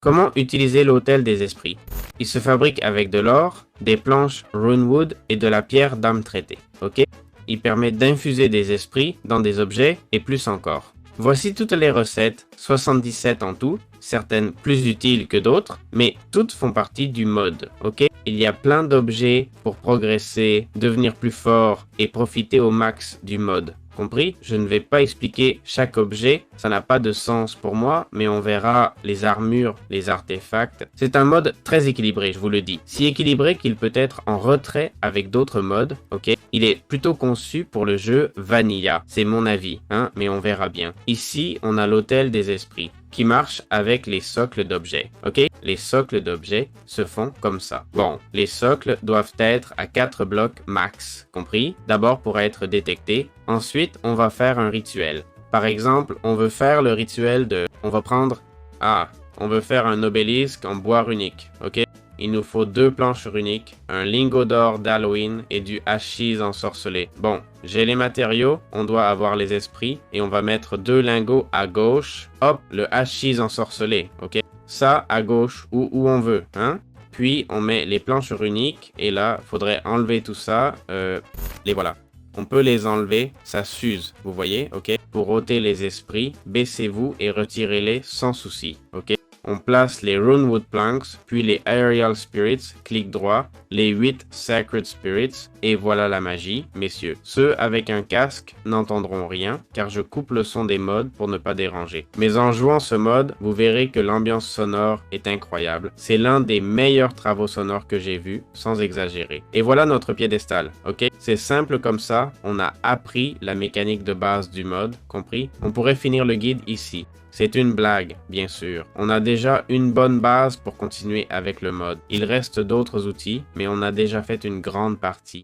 Comment utiliser l'autel des esprits? Il se fabrique avec de l'or, des planches Runewood et de la pierre d'âme traitée. Ok? Il permet d'infuser des esprits dans des objets et plus encore. Voici toutes les recettes, 77 en tout, certaines plus utiles que d'autres, mais toutes font partie du mode, ok? Il y a plein d'objets pour progresser, devenir plus fort et profiter au max du mode. Compris? Je ne vais pas expliquer chaque objet, ça n'a pas de sens pour moi, mais on verra les armures, les artefacts. C'est un mode très équilibré, je vous le dis. Si équilibré qu'il peut être en retrait avec d'autres modes, ok? Il est plutôt conçu pour le jeu Vanilla, c'est mon avis, hein, mais on verra bien. Ici, on a l'autel des esprits qui marche avec les socles d'objets, ok? Les socles d'objets se font comme ça. Bon, les socles doivent être à 4 blocs max, compris? D'abord pour être détectés, ensuite on va faire un rituel. Par exemple, on veut faire le rituel de... On va prendre... on veut faire un obélisque en bois runique, ok? Il nous faut 2 planches runiques, un lingot d'or d'Halloween et du hachis ensorcelé. Bon, j'ai les matériaux, on doit avoir les esprits et on va mettre 2 lingots à gauche. Hop, le hachis ensorcelé, ok? Ça à gauche ou où on veut, hein? Puis on met les planches runiques et là, faudrait enlever tout ça. Les voilà. On peut les enlever, ça s'use, vous voyez, ok? Pour ôter les esprits, baissez-vous et retirez-les sans souci, ok? On place les Runewood Planks, puis les Aerial Spirits, clic droit, les 8 Sacred Spirits, et voilà la magie, messieurs. Ceux avec un casque n'entendront rien, car je coupe le son des modes pour ne pas déranger. Mais en jouant ce mode, vous verrez que l'ambiance sonore est incroyable. C'est l'un des meilleurs travaux sonores que j'ai vus, sans exagérer. Et voilà notre piédestal, ok? C'est simple comme ça, on a appris la mécanique de base du mode, compris? On pourrait finir le guide ici. C'est une blague, bien sûr. On a déjà une bonne base pour continuer avec le mode. Il reste d'autres outils, mais on a déjà fait une grande partie.